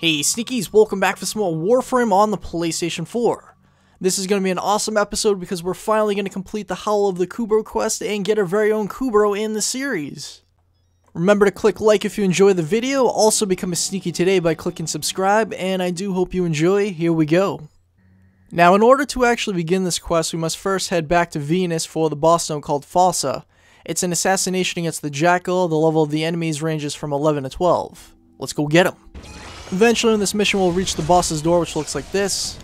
Hey Sneakies, welcome back for some more Warframe on the PlayStation 4. This is going to be an awesome episode because we're finally going to complete the Howl of the Kubrow Quest and get our very own Kubrow in the series. Remember to click like if you enjoy the video, also become a Sneaky today by clicking subscribe, and I do hope you enjoy. Here we go. Now in order to actually begin this quest, we must first head back to Venus for the boss zone called Fossa. It's an assassination against the Jackal. The level of the enemies ranges from 11 to 12. Let's go get him. Eventually in this mission we'll reach the boss's door, which looks like this.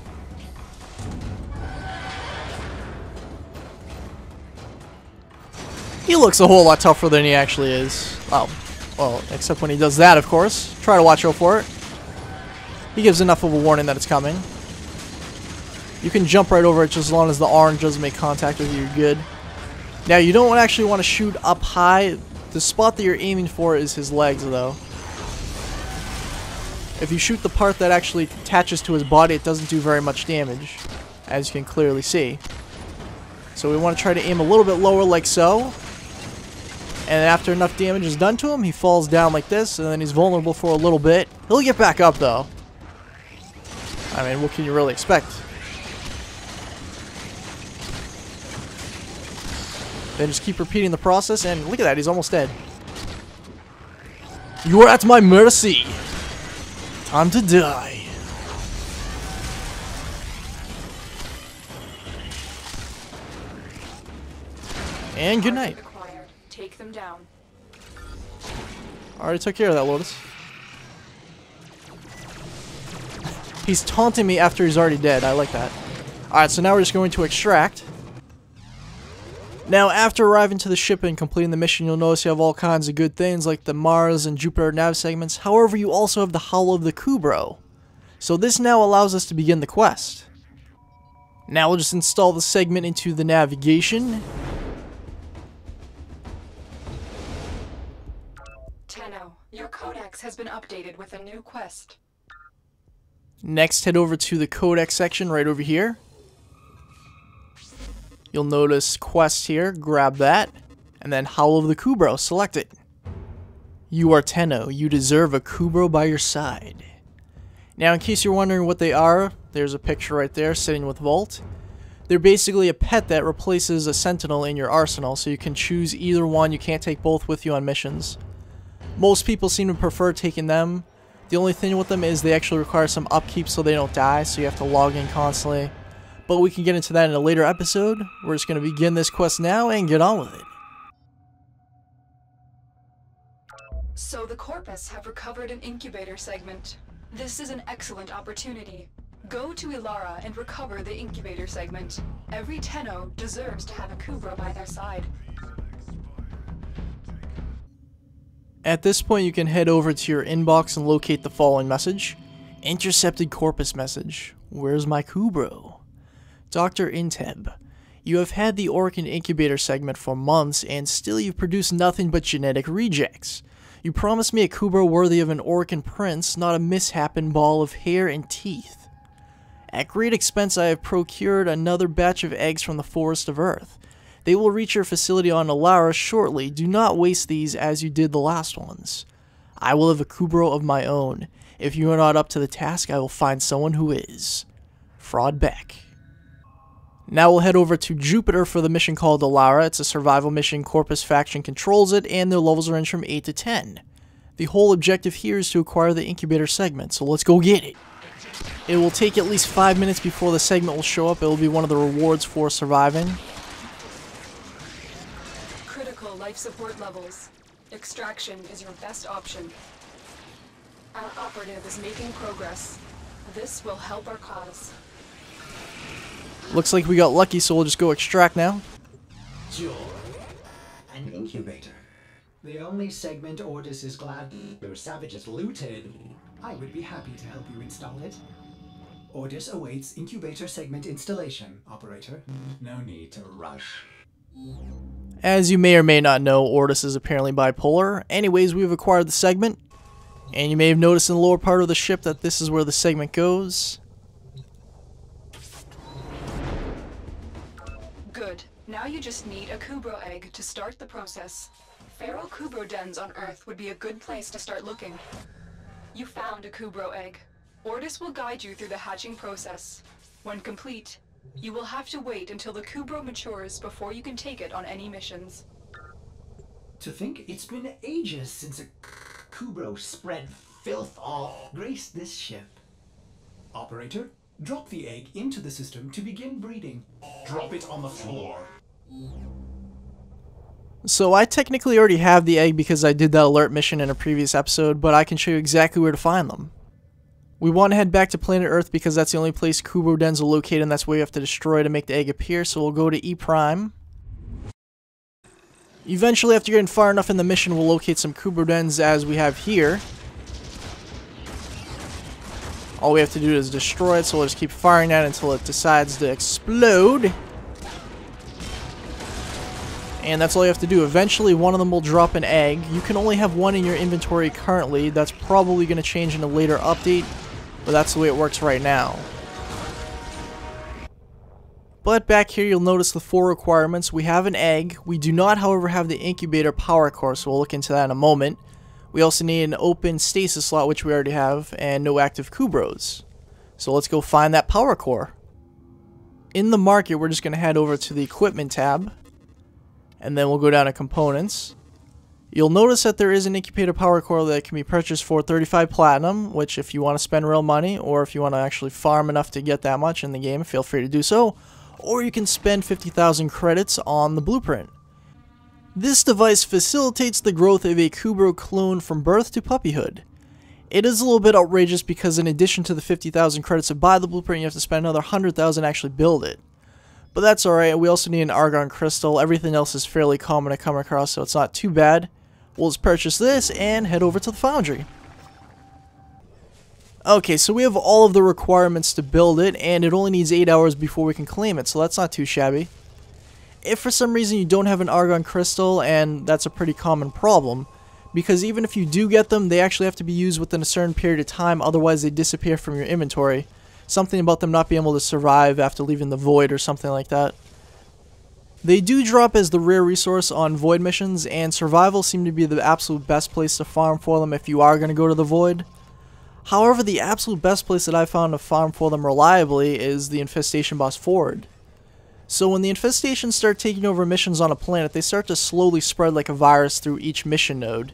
He looks a whole lot tougher than he actually is. Oh, well, except when he does that, of course. Try to watch out for it. He gives enough of a warning that it's coming. You can jump right over it just as long as the orange doesn't make contact with you, you're good. Now, you don't actually want to shoot up high. The spot that you're aiming for is his legs, though. If you shoot the part that actually attaches to his body, it doesn't do very much damage, as you can clearly see. So we want to try to aim a little bit lower like so. And after enough damage is done to him, he falls down like this, and then he's vulnerable for a little bit. He'll get back up, though. I mean, what can you really expect? Then just keep repeating the process, and look at that, he's almost dead. You are at my mercy! Time to die. And good night. Take them down. Already took care of that, Lotus. He's taunting me after he's already dead. I like that. Alright, so now we're just going to extract. Now, after arriving to the ship and completing the mission, you'll notice you have all kinds of good things like the Mars and Jupiter nav segments. However, you also have the Howl of the Kubrow. So this now allows us to begin the quest. Now we'll just install the segment into the navigation. Tenno, your codex has been updated with a new quest. Next, head over to the codex section right over here. You'll notice quest here, grab that, and then Howl of the Kubrow, select it. You are Tenno, you deserve a Kubrow by your side. Now in case you're wondering what they are, there's a picture right there sitting with Volt. They're basically a pet that replaces a sentinel in your arsenal, so you can choose either one, you can't take both with you on missions. Most people seem to prefer taking them. The only thing with them is they actually require some upkeep so they don't die, so you have to log in constantly. But we can get into that in a later episode. We're just going to begin this quest now and get on with it. So the Corpus have recovered an incubator segment. This is an excellent opportunity. Go to Ilara and recover the incubator segment. Every Tenno deserves to have a Kubrow by their side. At this point you can head over to your inbox and locate the following message. Intercepted Corpus message. Where's my Kubrow? Dr. Inteb, you have had the Orkin incubator segment for months and still you've produced nothing but genetic rejects. You promised me a Kubrow worthy of an Orkin prince, not a misshapen ball of hair and teeth. At great expense I have procured another batch of eggs from the Forest of Earth. They will reach your facility on Ilara shortly. Do not waste these as you did the last ones. I will have a Kubrow of my own. If you are not up to the task, I will find someone who is. Fraud Beck. Now we'll head over to Jupiter for the mission called Ilara. It's a survival mission. Corpus faction controls it, and their levels range from 8 to 10. The whole objective here is to acquire the incubator segment, so let's go get it. It will take at least 5 minutes before the segment will show up. It will be one of the rewards for surviving. Critical life support levels. Extraction is your best option. Our operative is making progress. This will help our cause. Looks like we got lucky, so we'll just go extract now. Joy. An incubator. The only segment Ordis is glad your savages looted. I would be happy to help you install it. Ordis awaits incubator segment installation, operator. No need to rush. As you may or may not know, Ordis is apparently bipolar. Anyways, we've acquired the segment. And you may have noticed in the lower part of the ship that this is where the segment goes. Good. Now you just need a Kubrow egg to start the process. Feral Kubrow dens on Earth would be a good place to start looking. You found a Kubrow egg. Ordis will guide you through the hatching process. When complete, you will have to wait until the Kubrow matures before you can take it on any missions. To think it's been ages since a Kubrow spread filth all graced this ship. Operator, drop the egg into the system to begin breeding. Drop it on the floor. So I technically already have the egg because I did that alert mission in a previous episode, but I can show you exactly where to find them. We want to head back to planet Earth because that's the only place Kubrow dens are located, and that's where you have to destroy to make the egg appear, so we'll go to E Prime. Eventually, after getting far enough in the mission, we'll locate some Kubrow dens as we have here. All we have to do is destroy it, so we'll just keep firing at it until it decides to explode. And that's all you have to do. Eventually, one of them will drop an egg. You can only have one in your inventory currently. That's probably going to change in a later update, but that's the way it works right now. But back here, you'll notice the 4 requirements. We have an egg. We do not, however, have the incubator power core, so we'll look into that in a moment. We also need an open stasis slot, which we already have, and no active Kubrows. So let's go find that power core. In the market, we're just going to head over to the equipment tab, and then we'll go down to components. You'll notice that there is an incubator power core that can be purchased for 35 platinum, which if you want to spend real money, or if you want to actually farm enough to get that much in the game, feel free to do so. Or you can spend 50,000 credits on the blueprint. This device facilitates the growth of a Kubrow clone from birth to puppyhood. It is a little bit outrageous because in addition to the 50,000 credits to buy the blueprint, you have to spend another 100,000 to actually build it. But that's alright, we also need an argon crystal. Everything else is fairly common to come across, so it's not too bad. We'll just purchase this and head over to the foundry. Okay, so we have all of the requirements to build it, and it only needs 8 hours before we can claim it, so that's not too shabby. If for some reason you don't have an argon crystal, and that's a pretty common problem, because even if you do get them, they actually have to be used within a certain period of time, otherwise they disappear from your inventory. Something about them not being able to survive after leaving the void or something like that. They do drop as the rare resource on void missions, and survival seem to be the absolute best place to farm for them if you are going to go to the void. However, the absolute best place that I found to farm for them reliably is the infestation boss Ford. So when the infestations start taking over missions on a planet, they start to slowly spread like a virus through each mission node.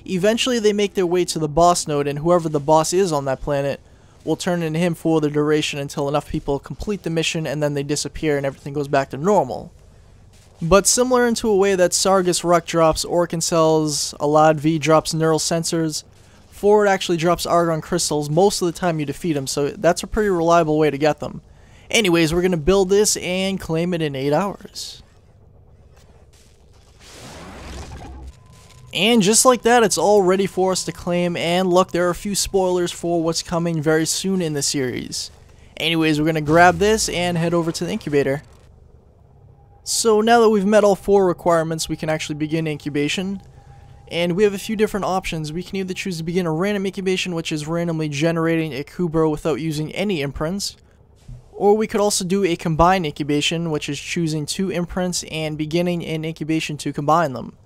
Eventually they make their way to the boss node, and whoever the boss is on that planet will turn into him for the duration until enough people complete the mission and then they disappear and everything goes back to normal. But similar into a way that Sargus Ruck drops Orkin cells, Alad V drops neural sensors, Ford actually drops argon crystals most of the time you defeat him, so that's a pretty reliable way to get them. Anyways, we're going to build this and claim it in 8 hours. And just like that, it's all ready for us to claim, and look, there are a few spoilers for what's coming very soon in the series. Anyways, we're going to grab this and head over to the incubator. So now that we've met all 4 requirements, we can actually begin incubation. And we have a few different options. We can either choose to begin a random incubation, which is randomly generating a Kubrow without using any imprints. Or we could also do a combined incubation, which is choosing 2 imprints and beginning an incubation to combine them.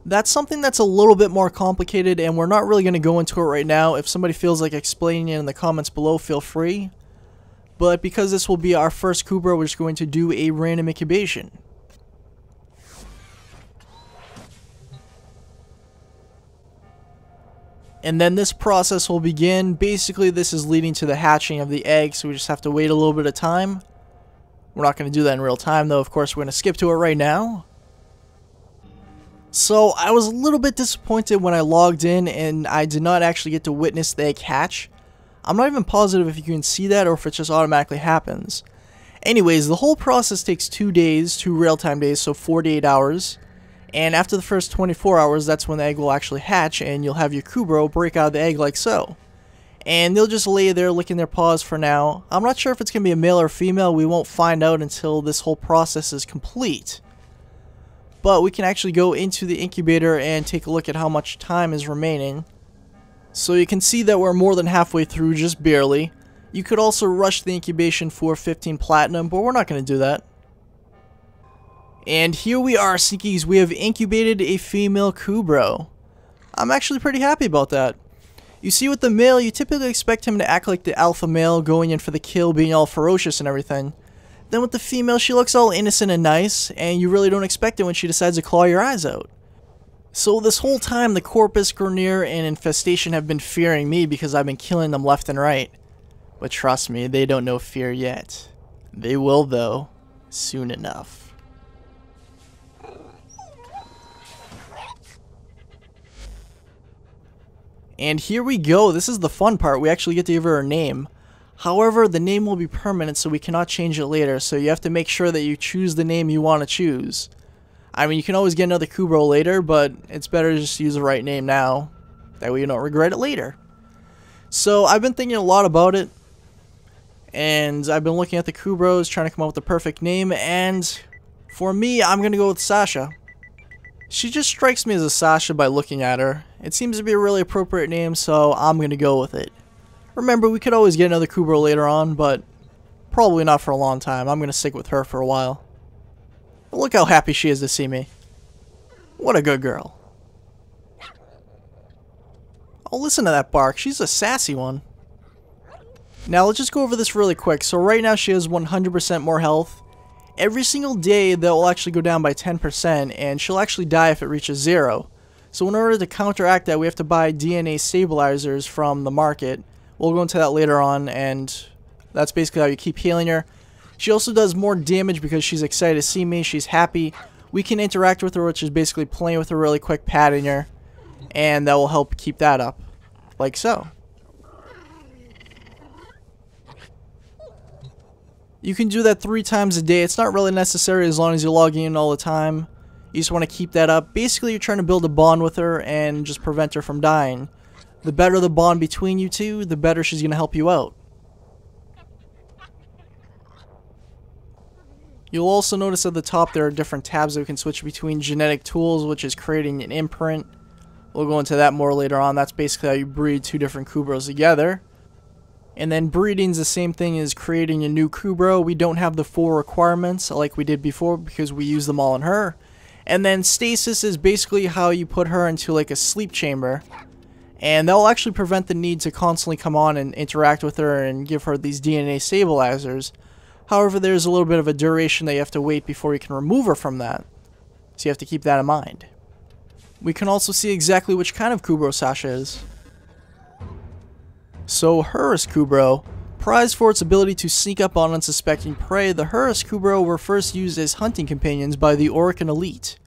That's something that's a little bit more complicated, and we're not really going to go into it right now. If somebody feels like explaining it in the comments below, feel free. But because this will be our first Kubrow, we're just going to do a random incubation. And then this process will begin. Basically, this is leading to the hatching of the egg, so we just have to wait a little bit of time. We're not going to do that in real time, though. Of course, we're going to skip to it right now. So, I was a little bit disappointed when I logged in and I did not actually get to witness the egg hatch. I'm not even positive if you can see that or if it just automatically happens. Anyways, the whole process takes 2 days, 2 real-time days, so 48 hours. And after the first 24 hours, that's when the egg will actually hatch, and you'll have your Kubrow break out of the egg like so. And they'll just lay there licking their paws for now. I'm not sure if it's going to be a male or female. We won't find out until this whole process is complete. But we can actually go into the incubator and take a look at how much time is remaining. So you can see that we're more than halfway through, just barely. You could also rush the incubation for 15 platinum, but we're not going to do that. And here we are, Sneakies. We have incubated a female Kubrow. I'm actually pretty happy about that. You see, with the male, you typically expect him to act like the alpha male, going in for the kill, being all ferocious and everything. Then with the female, she looks all innocent and nice, and you really don't expect it when she decides to claw your eyes out. So this whole time, the Corpus, Grineer, and Infestation have been fearing me because I've been killing them left and right. But trust me, they don't know fear yet. They will, though, soon enough. And here we go. This is the fun part. We actually get to give her a name. However, the name will be permanent, so we cannot change it later. So you have to make sure that you choose the name you want to choose. I mean, you can always get another Kubrow later, but it's better to just use the right name now. That way you don't regret it later. So I've been thinking a lot about it. And I've been looking at the Kubrows, trying to come up with the perfect name. And for me, I'm going to go with Sasha. She just strikes me as a Sasha by looking at her. It seems to be a really appropriate name, so I'm going to go with it. Remember, we could always get another Kubrow later on, but probably not for a long time. I'm going to stick with her for a while. But look how happy she is to see me. What a good girl. Oh, listen to that bark. She's a sassy one. Now, let's just go over this really quick. So right now, she has 100% more health. Every single day, that will actually go down by 10%, and she'll actually die if it reaches 0. So in order to counteract that, we have to buy DNA stabilizers from the market. We'll go into that later on, and that's basically how you keep healing her. She also does more damage because she's excited to see me. She's happy. We can interact with her, which is basically playing with her really quick, patting her, and that will help keep that up, like so. You can do that 3 times a day. It's not really necessary as long as you're logging in all the time. You just want to keep that up. Basically, you're trying to build a bond with her and just prevent her from dying. The better the bond between you two, the better she's going to help you out. You'll also notice at the top there are different tabs that we can switch between. Genetic tools, which is creating an imprint. We'll go into that more later on. That's basically how you breed 2 different Kubrows together. And then breeding's the same thing as creating a new Kubrow. We don't have the 4 requirements like we did before because we use them all in her. And then stasis is basically how you put her into like a sleep chamber. And that will actually prevent the need to constantly come on and interact with her and give her these DNA stabilizers. However, there's a little bit of a duration that you have to wait before you can remove her from that. So you have to keep that in mind. We can also see exactly which kind of Kubrow Sasha is. So, Hurus Kubrow. Prized for its ability to sneak up on unsuspecting prey, the Hurus Kubrow were first used as hunting companions by the Orokin elite.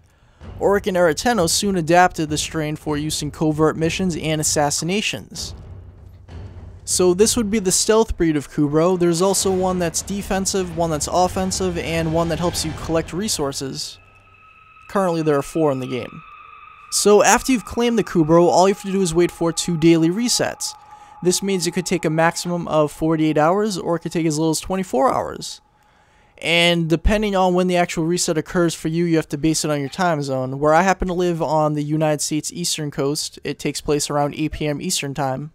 Orokin era Tenno soon adapted the strain for use in covert missions and assassinations. So this would be the stealth breed of Kubrow. There's also one that's defensive, one that's offensive, and one that helps you collect resources. Currently there are 4 in the game. So after you've claimed the Kubrow, all you have to do is wait for 2 daily resets. This means it could take a maximum of 48 hours, or it could take as little as 24 hours. And depending on when the actual reset occurs for you, you have to base it on your time zone. Where I happen to live on the United States Eastern Coast, it takes place around 8 PM Eastern Time.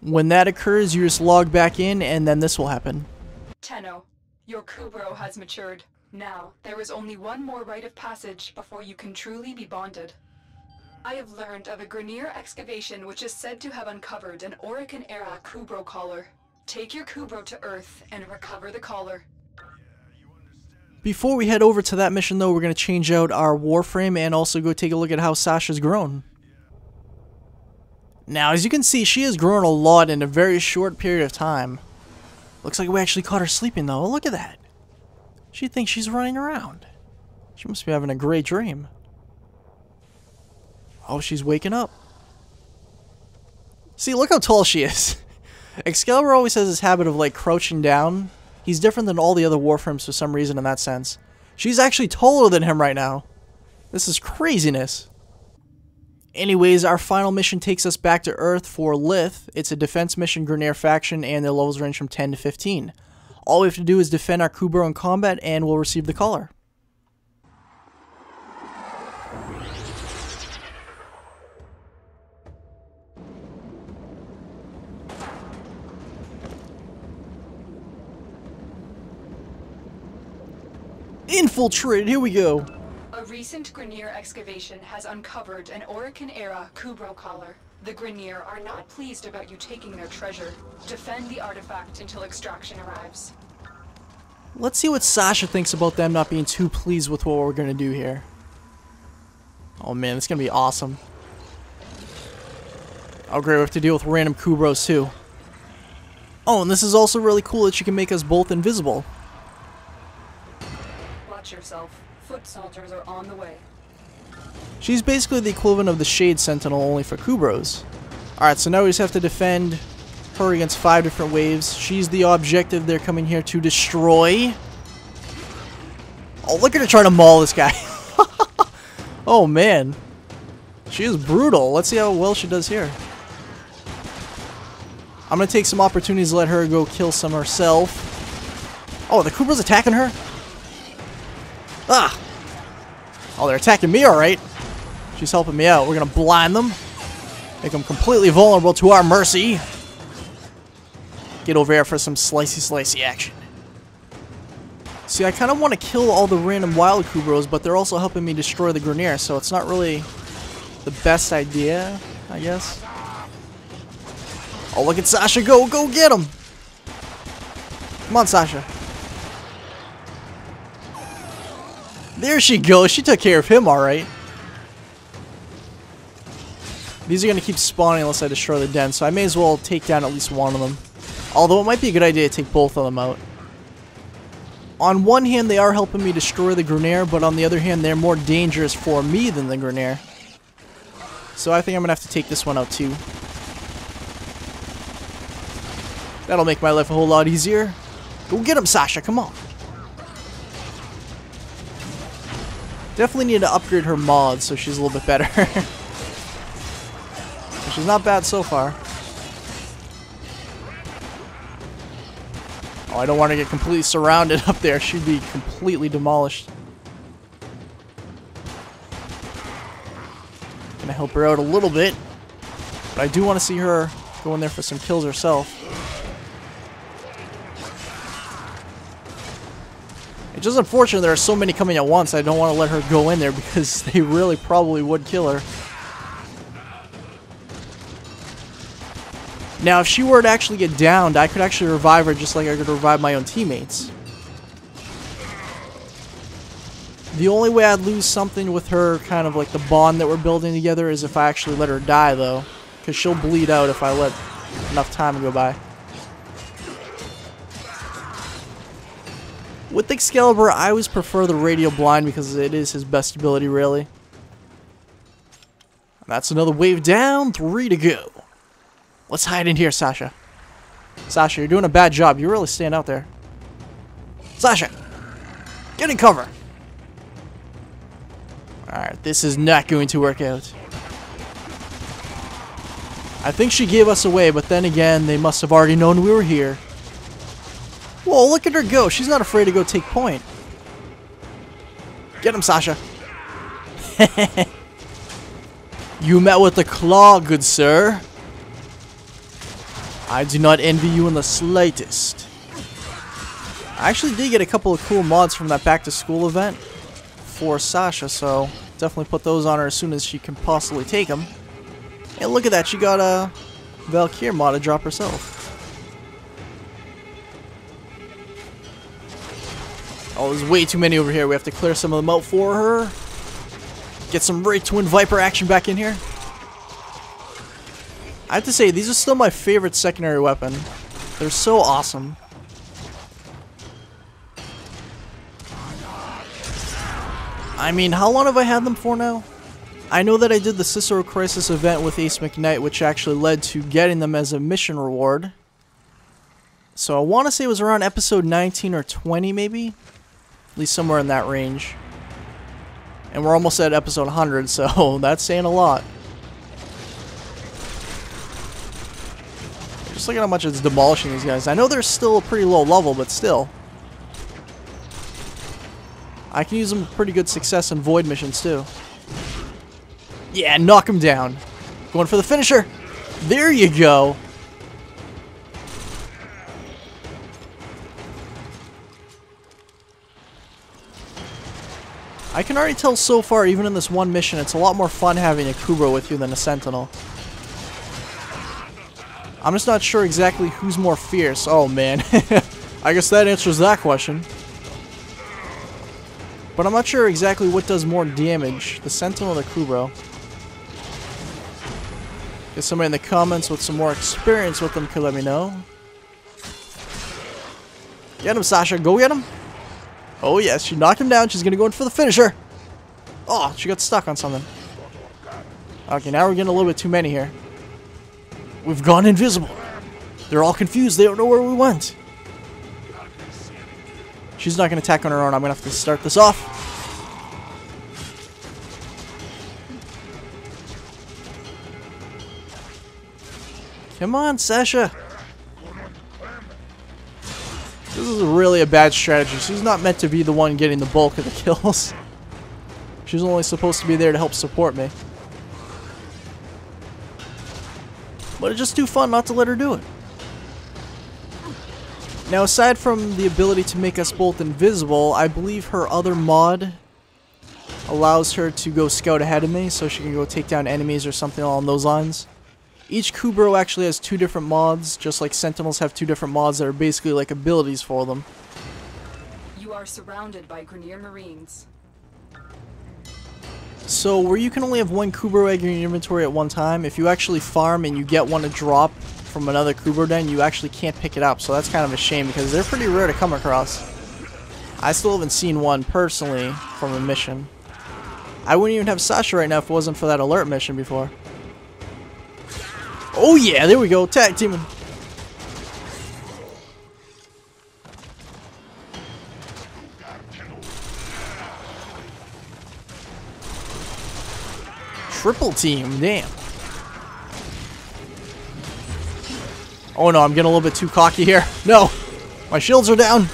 When that occurs, you just log back in, and then this will happen. Tenno, your Kubrow has matured. Now, there is only one more rite of passage before you can truly be bonded. I have learned of a Grineer excavation which is said to have uncovered an Orokin-era Kubrow collar. Take your Kubrow to Earth and recover the collar. Before we head over to that mission though, we're going to change out our Warframe and also go take a look at how Sasha's grown. Now, as you can see, she has grown a lot in a very short period of time. Looks like we actually caught her sleeping though. Look at that. She thinks she's running around. She must be having a great dream. Oh, she's waking up. See, look how tall she is. Excalibur always has this habit of, like, crouching down. He's different than all the other Warframes for some reason in that sense. She's actually taller than him right now. This is craziness. Anyways, our final mission takes us back to Earth for Lith. It's a defense mission, Grineer faction, and their levels range from 10 to 15. All we have to do is defend our Kubrow in combat, and we'll receive the collar. Infiltrate, here we go. A recent Grineer excavation has uncovered an Orokin-era Kubrow collar. The Grineer are not pleased about you taking their treasure. Defend the artifact until extraction arrives. Let's see what Sasha thinks about them not being too pleased with what we're gonna do here. Oh man, it's gonna be awesome. Oh great, we have to deal with random Kubrows too. Oh, and this is also really cool that she can make us both invisible. Watch yourself. Foot soldiers are on the way. She's basically the equivalent of the Shade Sentinel, only for Kubrows. Alright, so now we just have to defend her against 5 different waves. She's the objective they're coming here to destroy. Oh, look at her trying to maul this guy. Oh, man. She is brutal. Let's see how well she does here. I'm going to take some opportunities to let her go kill some herself. Oh, the Kubrow's attacking her? Ah! Oh, they're attacking me, alright. She's helping me out. We're going to blind them. Make them completely vulnerable to our mercy. Get over here for some slicey action. See, I kind of want to kill all the random wild Kubrows, but they're also helping me destroy the Grineer, so it's not really the best idea, I guess. Oh, look at Sasha go! Go get him! Come on, Sasha. There she goes. She took care of him, alright. These are going to keep spawning unless I destroy the den, so I may as well take down at least one of them. Although it might be a good idea to take both of them out. On one hand, they are helping me destroy the Grineer, but on the other hand, they're more dangerous for me than the Grineer. So I think I'm going to have to take this one out too. That'll make my life a whole lot easier. Go get him, Sasha, come on. Definitely need to upgrade her mods so she's a little bit better. She's not bad so far. Oh, I don't want to get completely surrounded up there. She'd be completely demolished. Gonna help her out a little bit. But I do want to see her go in there for some kills herself. It's just unfortunate there are so many coming at once. I don't want to let her go in there because they really probably would kill her. Now, if she were to actually get downed, I could actually revive her just like I could revive my own teammates. The only way I'd lose something with her, kind of like the bond that we're building together, is if I actually let her die, though. Because she'll bleed out if I let enough time go by. With Excalibur, I always prefer the Radial Blind because it is his best ability, really. That's another wave down, 3 to go. Let's hide in here, Sasha. Sasha, you're doing a bad job. You really stand out there. Sasha! Get in cover! Alright, this is not going to work out. I think she gave us away, but then again, they must have already known we were here. Whoa, look at her go. She's not afraid to go take point. Get him, Sasha. You met with the claw, good sir. I do not envy you in the slightest. I actually did get a couple of cool mods from that back to school event for Sasha, so definitely put those on her as soon as she can possibly take them. And look at that, she got a Valkyrie mod to drop herself. Oh, there's way too many over here. We have to clear some of them out for her. Get some Ray Twin Viper action back in here. I have to say, these are still my favorite secondary weapon. They're so awesome. I mean, how long have I had them for now? I know that I did the Cicero Crisis event with Ace McKnight, which actually led to getting them as a mission reward. So I want to say it was around episode 19 or 20, maybe? At least somewhere in that range. And we're almost at episode 100, so that's saying a lot. Just look at how much it's demolishing these guys. I know they're still a pretty low level, but still. I can use them with pretty good success in void missions, too. Yeah, knock him down. Going for the finisher. There you go. I can already tell so far, even in this one mission, it's a lot more fun having a Kubrow with you than a Sentinel. I'm just not sure exactly who's more fierce. Oh man, I guess that answers that question. But I'm not sure exactly what does more damage, the Sentinel or the Kubrow. Get somebody in the comments with some more experience with them could let me know. Get him, Sasha. Go get him. Oh yes, she knocked him down. She's gonna go in for the finisher. Oh, she got stuck on something. Okay, now we're getting a little bit too many here. We've gone invisible. They're all confused. They don't know where we went. She's not going to attack on her own. I'm going to have to start this off. Come on, Sasha. This is really a bad strategy. She's not meant to be the one getting the bulk of the kills. She's only supposed to be there to help support me. But it's just too fun not to let her do it. Now, aside from the ability to make us both invisible, I believe her other mod allows her to go scout ahead of me, so she can go take down enemies or something along those lines. Each Kubrow actually has 2 different mods, just like Sentinels have 2 different mods that are basically like abilities for them. You are surrounded by Grenier Marines. So, where you can only have 1 Kubrow egg in your inventory at one time, if you actually farm and you get one to drop from another Kubrow den, you actually can't pick it up. So that's kind of a shame because they're pretty rare to come across. I still haven't seen one personally from a mission. I wouldn't even have Sasha right now if it wasn't for that alert mission before. Oh yeah, there we go, tag teaming. Triple team, damn. Oh no, I'm getting a little bit too cocky here. No, my shields are down.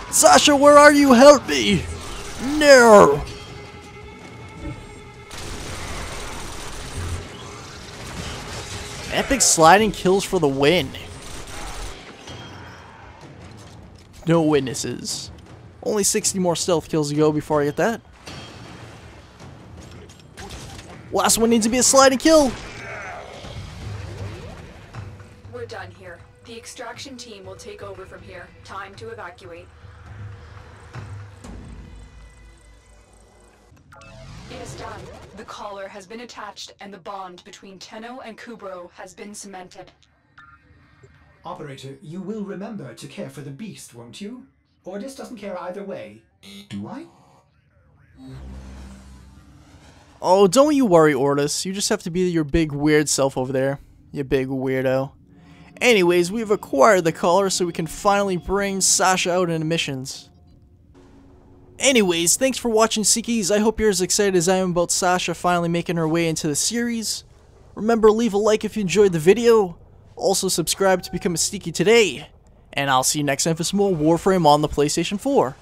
Sasha, where are you? Help me. No. Epic sliding kills for the win. No witnesses. Only 60 more stealth kills to go before I get that. Last one needs to be a sliding kill. We're done here. The extraction team will take over from here. Time to evacuate. It is done. The collar has been attached and the bond between Tenno and Kubrow has been cemented. Operator, you will remember to care for the beast, won't you? Ordis doesn't care either way. Do I? Oh, don't you worry, Ordis. You just have to be your big weird self over there. You big weirdo. Anyways, we've acquired the collar so we can finally bring Sasha out into missions. Anyways, thanks for watching, Seekies. I hope you're as excited as I am about Sasha finally making her way into the series. Remember, leave a like if you enjoyed the video. Also, subscribe to become a Steaky today. And I'll see you next time for some more Warframe on the PlayStation 4.